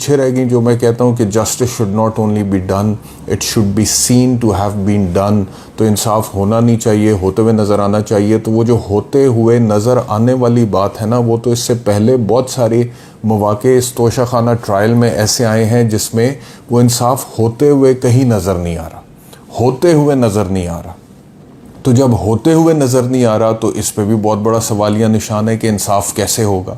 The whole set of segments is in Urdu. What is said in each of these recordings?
پیچھے رہ گئیں، جو میں کہتا ہوں کہ justice should not only be done, it should be seen to have been done. تو انصاف ہونا نہیں چاہیے، ہوتے ہوئے نظر آنا چاہیے. تو وہ جو ہوتے ہوئے نظر آنے والی بات ہے نا، وہ تو اس سے پہلے بہت سارے مواقع اس توشہ خانہ ٹرائل میں ایسے آئے ہیں جس میں وہ انصاف ہوتے ہوئے کہیں نظر نہیں آ رہا، ہوتے ہوئے نظر نہیں آ رہا. تو جب ہوتے ہوئے نظر نہیں آ رہا تو اس پہ بھی بہت بڑا سوالیہ نشان ہے کہ انصاف کیسے ہوگا.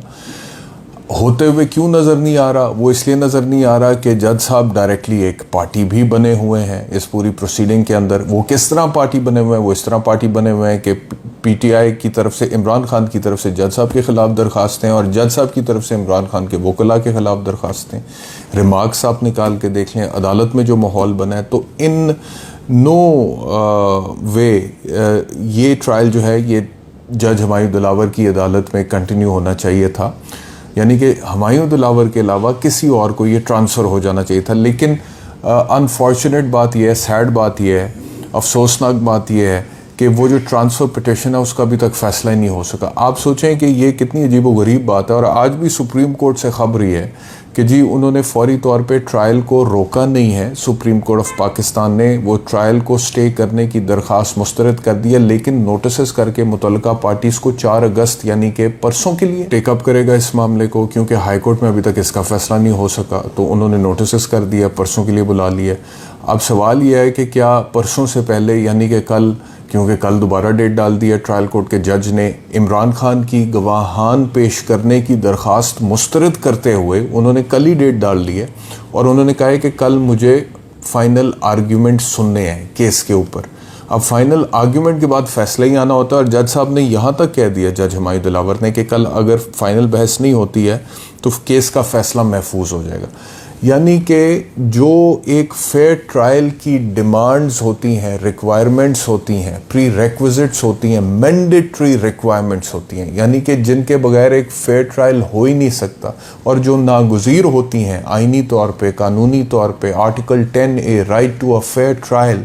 ہوتے ہوئے کیوں نظر نہیں آ رہا؟ وہ اس لیے نظر نہیں آ رہا کہ جج صاحب ڈائریکٹلی ایک پارٹی بھی بنے ہوئے ہیں اس پوری پروسیڈنگ کے اندر. وہ کس طرح پارٹی بنے ہوئے ہیں؟ وہ اس طرح پارٹی بنے ہوئے ہیں کہ پی ٹی آئی کی طرف سے عمران خان کی طرف سے جج صاحب کے خلاف درخواستیں اور جج صاحب کی طرف سے عمران خان کے وکلاء کے خلاف درخواستیں. ریمارکس آپ نکال کے دیکھ لیں، عدالت میں جو ماحول بنا ہے. تو ان نو وے یہ ٹرائل جو ہے یہ جج ہمایوں دلاور کی عدالت میں کنٹینیو ہونا چاہیے تھا. یعنی کہ ہمایوں دلاور کے علاوہ کسی اور کو یہ ٹرانسفر ہو جانا چاہیے تھا. لیکن انفارچونیٹ بات یہ ہے، سیڈ بات یہ ہے، افسوسناک بات یہ ہے کہ وہ جو ٹرانسفر پٹیشن ہے اس کا ابھی تک فیصلہ ہی نہیں ہو سکا. آپ سوچیں کہ یہ کتنی عجیب و غریب بات ہے. اور آج بھی سپریم کورٹ سے خبر یہ ہے کہ جی انہوں نے فوری طور پہ ٹرائل کو روکا نہیں ہے. سپریم کورٹ آف پاکستان نے وہ ٹرائل کو سٹے کرنے کی درخواست مسترد کر دی ہے، لیکن نوٹسز کر کے متعلقہ پارٹیز کو 4 اگست یعنی کہ پرسوں کے لیے ٹیک اپ کرے گا اس معاملے کو، کیونکہ ہائی کورٹ میں ابھی تک اس کا فیصلہ نہیں ہو سکا. تو انہوں نے نوٹسز کر دیا، پرسوں کے لیے بلا لیا. اب سوال یہ ہے کہ کیا پرسوں سے پہلے یعنی کہ کل، کیونکہ کل دوبارہ ڈیٹ ڈال دی ہے ٹرائل کورٹ کے جج نے، عمران خان کی گواہان پیش کرنے کی درخواست مسترد کرتے ہوئے انہوں نے کل ہی ڈیٹ ڈال دی ہے اور انہوں نے کہا ہے کہ کل مجھے فائنل آرگیومنٹ سننے ہیں کیس کے اوپر. اب فائنل آرگیومنٹ کے بعد فیصلہ ہی آنا ہوتا ہے. اور جج صاحب نے یہاں تک کہہ دیا، جج ہمایوں دلاور نے، کہ کل اگر فائنل بحث نہیں ہوتی ہے تو کیس کا فیصلہ محفوظ ہو جائے گا. یعنی کہ جو ایک فیئر ٹرائل کی ڈیمانڈز ہوتی ہیں، ریکوائرمنٹس ہوتی ہیں، پری ریکویزٹس ہوتی ہیں، مینڈیٹری ریکوائرمنٹس ہوتی ہیں، یعنی کہ جن کے بغیر ایک فیئر ٹرائل ہو ہی نہیں سکتا اور جو ناگزیر ہوتی ہیں آئینی طور پہ، قانونی طور پہ، article 10A right to a fair trial,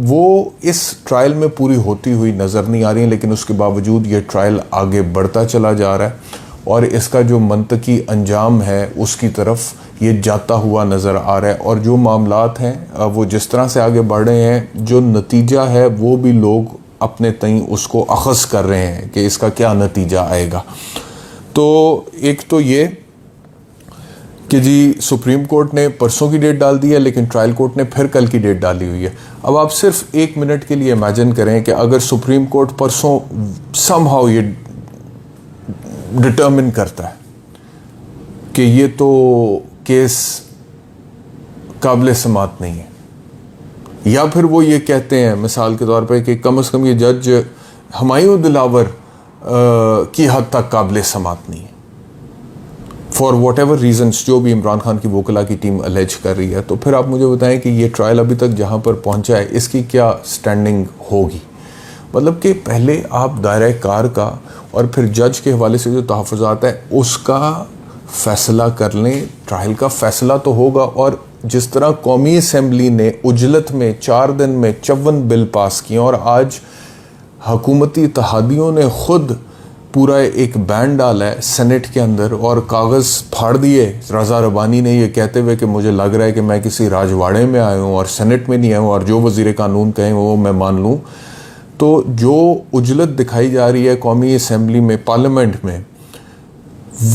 وہ اس ٹرائل میں پوری ہوتی ہوئی نظر نہیں آ رہی ہیں. لیکن اس کے باوجود یہ ٹرائل آگے بڑھتا چلا جا رہا ہے اور اس کا جو منطقی انجام ہے اس کی طرف یہ جاتا ہوا نظر آ رہا ہے. اور جو معاملات ہیں وہ جس طرح سے آگے بڑھ رہے ہیں، جو نتیجہ ہے وہ بھی لوگ اپنے تئیں اس کو اخذ کر رہے ہیں کہ اس کا کیا نتیجہ آئے گا. تو ایک تو یہ کہ جی سپریم کورٹ نے پرسوں کی ڈیٹ ڈال دی ہے، لیکن ٹرائل کورٹ نے پھر کل کی ڈیٹ ڈالی ہوئی ہے. اب آپ صرف 1 منٹ کے لیے امیجن کریں کہ اگر سپریم کورٹ پرسوں سم ہاؤ یہ ڈٹرمن کرتا ہے کہ یہ تو کیس قابل سماعت نہیں ہے، یا پھر وہ یہ کہتے ہیں مثال کے طور پہ کہ کم از کم یہ جج ہمایوں دلاور کی حد تک قابل سماعت نہیں ہے فار واٹ ایور ریزنس، جو بھی عمران خان کی وکلاء کی ٹیم الیج کر رہی ہے، تو پھر آپ مجھے بتائیں کہ یہ ٹرائل ابھی تک جہاں پر پہنچا ہے اس کی کیا سٹینڈنگ ہوگی. مطلب کہ پہلے آپ دائرہ کار کا اور پھر جج کے حوالے سے جو تحفظات ہے اس کا فیصلہ کر لیں. ٹرائل کا فیصلہ تو ہوگا. اور جس طرح قومی اسمبلی نے اجلت میں 4 دن میں 54 بل پاس کیے اور آج حکومتی اتحادیوں نے خود پورا ایک بین ڈالا ہے سینٹ کے اندر اور کاغذ پھاڑ دیے رضا ربانی نے یہ کہتے ہوئے کہ مجھے لگ رہا ہے کہ میں کسی راجواڑے میں آیا ہوں اور سینٹ میں نہیں آیا ہوں اور جو وزیر قانون کہیں وہ میں مان لوں. تو جو اجلت دکھائی جا رہی ہے قومی اسمبلی میں، پارلیمنٹ میں،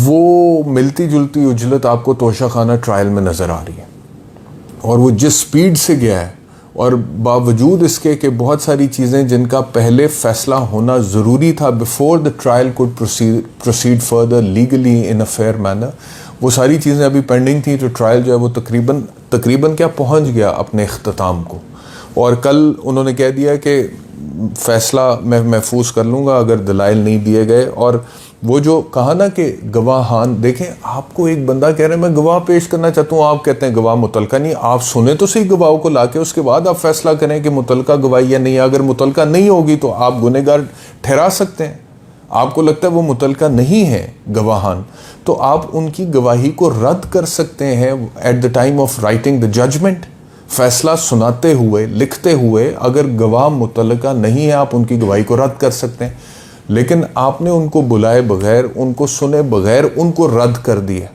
وہ ملتی جلتی اجلت آپ کو توشہ خانہ ٹرائل میں نظر آ رہی ہے. اور وہ جس سپیڈ سے گیا ہے اور باوجود اس کے کہ بہت ساری چیزیں جن کا پہلے فیصلہ ہونا ضروری تھا before the trial could proceed further legally in a fair manner, وہ ساری چیزیں ابھی پینڈنگ تھیں. تو ٹرائل جو ہے وہ تقریباً کیا پہنچ گیا اپنے اختتام کو. اور کل انہوں نے کہہ دیا کہ فیصلہ میں محفوظ کر لوں گا اگر دلائل نہیں دیے گئے. اور وہ جو کہا نا کہ گواہان، دیکھیں آپ کو ایک بندہ کہہ رہے ہیں میں گواہ پیش کرنا چاہتا ہوں، آپ کہتے ہیں گواہ متعلقہ نہیں. آپ سنیں تو صحیح گواہوں کو لا کے، اس کے بعد آپ فیصلہ کریں کہ متعلقہ گواہی یا نہیں. اگر متعلقہ نہیں ہوگی تو آپ گنہگار ٹھہرا سکتے ہیں. آپ کو لگتا ہے وہ متعلقہ نہیں ہے گواہان، تو آپ ان کی گواہی کو رد کر سکتے ہیں at the time of writing the judgment. فیصلہ سناتے ہوئے، لکھتے ہوئے اگر گواہ متعلقہ نہیں ہے آپ ان کی گواہی کو رد کر سکتے ہیں. لیکن آپ نے ان کو بلائے بغیر، ان کو سنے بغیر ان کو رد کر دیا.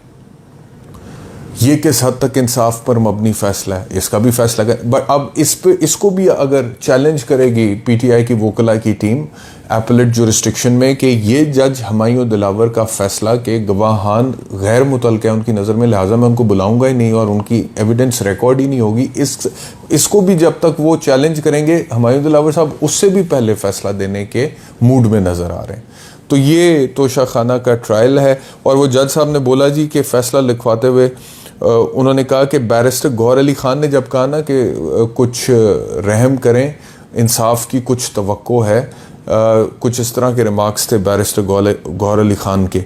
یہ کس حد تک انصاف پر مبنی فیصلہ ہے، اس کا بھی فیصلہ کریں. بٹ اب اس کو بھی اگر چیلنج کرے گی پی ٹی آئی کی وکلاء کی ٹیم ایپلیٹ جورسٹکشن میں کہ یہ جج ہمایوں دلاور کا فیصلہ کہ گواہان غیر متعلقہ ہیں ان کی نظر میں، لہٰذا میں ان کو بلاؤں گا ہی نہیں اور ان کی ایویڈنس ریکارڈ ہی نہیں ہوگی، اس کو بھی جب تک وہ چیلنج کریں گے ہمایوں دلاور صاحب اس سے بھی پہلے فیصلہ دینے کے موڈ میں نظر آ رہے ہیں. تو یہ توشہ خانہ کا ٹرائل ہے. اور وہ جج صاحب نے بولا جی کہ فیصلہ لکھواتے ہوئے انہوں نے کہا کہ بیرسٹر گوہر علی خان نے جب کہا نا کہ کچھ رحم کریں، انصاف کی کچھ توقع ہے، کچھ اس طرح کے ریمارکس تھے بیرسٹر گوہر علی خان کے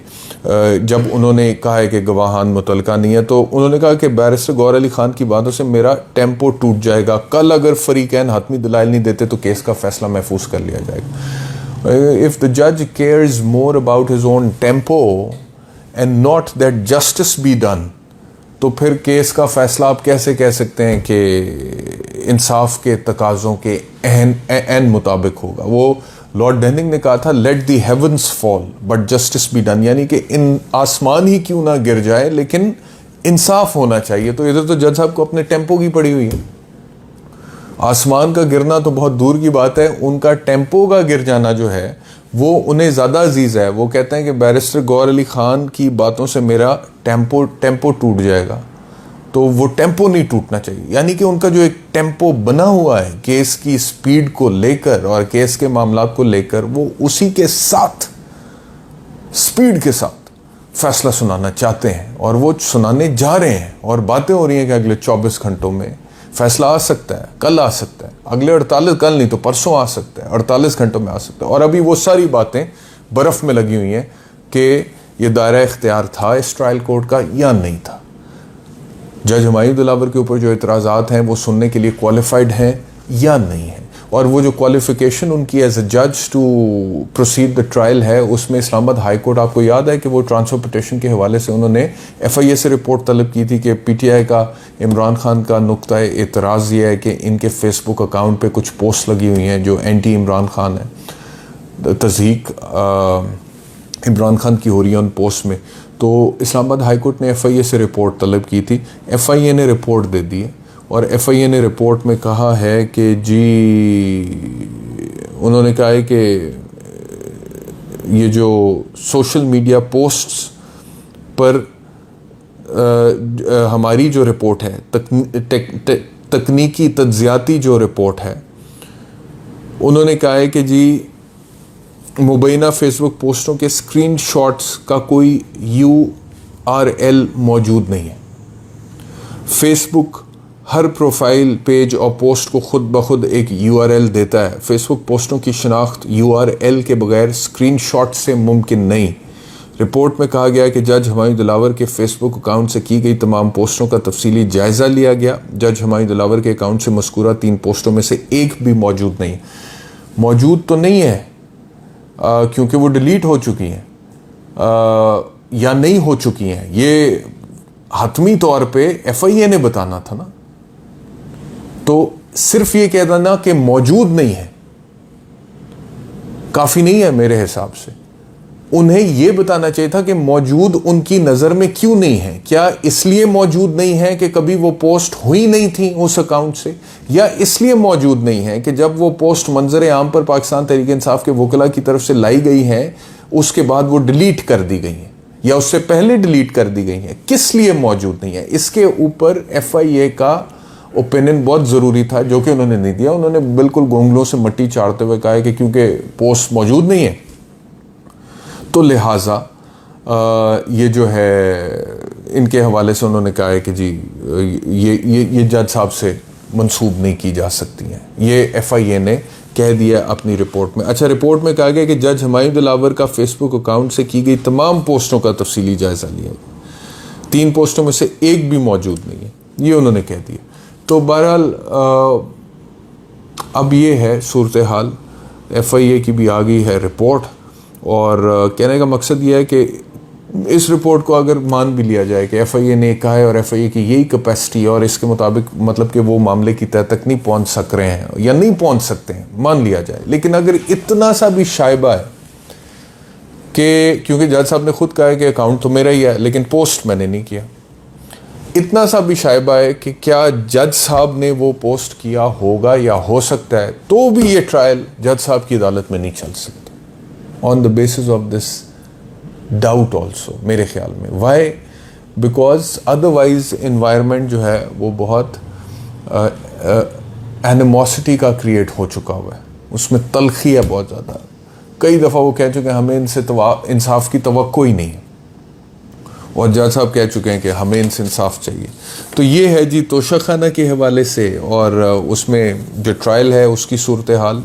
جب انہوں نے کہا ہے کہ گواہان متعلقہ نہیں ہے، تو انہوں نے کہا کہ بیرسٹر گوہر علی خان کی باتوں سے میرا ٹیمپو ٹوٹ جائے گا، کل اگر فریقین حتمی دلائل نہیں دیتے تو کیس کا فیصلہ محفوظ کر لیا جائے گا. If the judge cares more about his own tempo and not that justice be done, تو پھر کیس کا فیصلہ آپ کیسے کہہ سکتے ہیں کہ انصاف کے تقاضوں کے عین مطابق ہوگا. وہ لارڈ ڈیننگ نے کہا تھا let the heavens fall but justice be done, یعنی کہ ان آسمان ہی کیوں نہ گر جائے لیکن انصاف ہونا چاہیے. تو ادھر تو جج صاحب کو اپنے ٹیمپو کی پڑی ہوئی ہے، آسمان کا گرنا تو بہت دور کی بات ہے، ان کا ٹیمپو کا گر جانا جو ہے وہ انہیں زیادہ عزیز ہے. وہ کہتے ہیں کہ بیرسٹر گوہر علی خان کی باتوں سے میرا ٹیمپو ٹوٹ جائے گا، تو وہ ٹیمپو نہیں ٹوٹنا چاہیے. یعنی کہ ان کا جو ایک ٹیمپو بنا ہوا ہے کیس کی سپیڈ کو لے کر اور کیس کے معاملات کو لے کر، وہ اسی کے ساتھ سپیڈ کے ساتھ فیصلہ سنانا چاہتے ہیں اور وہ سنانے جا رہے ہیں. اور باتیں ہو رہی ہیں کہ اگلے 24 گھنٹوں میں فیصلہ آ سکتا ہے، کل آ سکتا ہے، اگلے 48 کل نہیں تو پرسوں آ سکتا ہے، 48 گھنٹوں میں آ سکتا ہے. اور ابھی وہ ساری باتیں برف میں لگی ہوئی ہیں کہ یہ دائرہ اختیار تھا اس ٹرائل کورٹ کا یا نہیں تھا. جج ہمایوں دلاور کے اوپر جو اعتراضات ہیں وہ سننے کے لیے کوالیفائڈ ہیں یا نہیں ہیں. اور وہ جو کوالیفیکیشن ان کی ایز اے جج ٹو پروسیڈ دا ٹرائل ہے، اس میں اسلام آباد ہائی کورٹ، آپ کو یاد ہے کہ وہ ٹرانسفر پٹیشن کے حوالے سے انہوں نے ایف آئی اے سے رپورٹ طلب کی تھی کہ پی ٹی آئی کا عمران خان کا نقطۂ اعتراض یہ ہے کہ ان کے فیس بک اکاؤنٹ پہ کچھ پوسٹ لگی ہوئی ہیں جو اینٹی عمران خان ہے، تضحیق عمران خان کی ہو رہی ہے ان پوسٹ میں. تو اسلام آباد ہائی کورٹ نے ایف آئی اے سے رپورٹ طلب کی تھی، ایف آئی اے نے رپورٹ دے دی ہے. اور ایف آئی اے نے رپورٹ میں کہا ہے کہ جی انہوں نے کہا ہے کہ یہ جو سوشل میڈیا پوسٹس پر ہماری جو رپورٹ ہے، تکنیکی تجزیاتی جو رپورٹ ہے، انہوں نے کہا ہے کہ جی مبینہ فیس بک پوسٹوں کے اسکرین شاٹس کا کوئی URL موجود نہیں ہے. فیس بک ہر پروفائل پیج اور پوسٹ کو خود بخود ایک URL دیتا ہے. فیس بک پوسٹوں کی شناخت URL کے بغیر اسکرین شاٹ سے ممکن نہیں. رپورٹ میں کہا گیا کہ جج ہمایوں دلاور کے فیس بک اکاؤنٹ سے کی گئی تمام پوسٹوں کا تفصیلی جائزہ لیا گیا. جج ہمایوں دلاور کے اکاؤنٹ سے مذکورہ 3 پوسٹوں میں سے ایک بھی موجود نہیں. موجود تو نہیں ہے کیونکہ وہ ڈیلیٹ ہو چکی ہیں یا نہیں ہو چکی ہیں. یہ حتمی طور پہ ایف آئی اے نے بتانا تھا نا. تو صرف یہ کہہ دینا کہ موجود نہیں ہے کافی نہیں ہے میرے حساب سے. انہیں یہ بتانا چاہیے تھا کہ موجود ان کی نظر میں کیوں نہیں ہے. کیا اس لیے موجود نہیں ہے کہ کبھی وہ پوسٹ ہوئی نہیں تھی اس اکاؤنٹ سے، یا اس لیے موجود نہیں ہے کہ جب وہ پوسٹ منظر عام پر پاکستان تحریک انصاف کے وکلاء کی طرف سے لائی گئی ہیں اس کے بعد وہ ڈیلیٹ کر دی گئی ہیں یا اس سے پہلے ڈیلیٹ کر دی گئی ہیں. کس لیے موجود نہیں ہے، اس کے اوپر ایف آئی اے کا اوپینین بہت ضروری تھا جو کہ انہوں نے نہیں دیا. انہوں نے بالکل گونگلوں سے مٹی چاڑتے ہوئے کہا ہے کہ کیونکہ پوسٹ موجود نہیں ہے تو لہٰذا یہ جو ہے ان کے حوالے سے انہوں نے کہا ہے کہ جی یہ جج صاحب سے منسوب نہیں کی جا سکتی ہیں. یہ ایف آئی اے نے کہہ دیا اپنی رپورٹ میں. اچھا، رپورٹ میں کہا گیا کہ جج ہمایوں دلاور کا فیس بک اکاؤنٹ سے کی گئی تمام پوسٹوں کا تفصیلی جائزہ لیا گیا. 3 پوسٹوں میں سے ایک بھی موجود نہیں ہے، یہ انہوں نے کہہ دیا. تو بہرحال اب یہ ہے صورتحال. ایف آئی اے کی بھی آ گئی ہے رپورٹ، اور کہنے کا مقصد یہ ہے کہ اس رپورٹ کو اگر مان بھی لیا جائے کہ ایف آئی اے نے کہا ہے اور ایف آئی اے کی یہی کیپیسٹی اور اس کے مطابق مطلب کہ وہ معاملے کی تہ تک نہیں پہنچ سک رہے ہیں یا نہیں پہنچ سکتے ہیں، مان لیا جائے. لیکن اگر اتنا سا بھی شائبہ ہے کہ کیونکہ جج صاحب نے خود کہا ہے کہ اکاؤنٹ تو میرا ہی ہے لیکن پوسٹ میں نے نہیں کیا، اتنا سا بھی شائبہ ہے کہ کیا جج صاحب نے وہ پوسٹ کیا ہوگا یا ہو سکتا ہے تو بھی یہ ٹرائل جج صاحب کی عدالت میں نہیں چل سکتا on the basis of this doubt also میرے خیال میں. وائی؟ بیکاز ادروائز انوائرمنٹ جو ہے وہ بہت اینیموسٹی کا کریٹ ہو چکا ہوا ہے, اس میں تلخی ہے بہت زیادہ. کئی دفعہ وہ کہہ چکے ہیں ہمیں ان سے انصاف کی توقع ہی نہیں, اور جج صاحب کہہ چکے ہیں کہ ہمیں ان سے انصاف چاہیے. تو یہ ہے جی توشہ خانہ کے حوالے سے اور اس میں جو ٹرائل ہے اس کی صورتحال.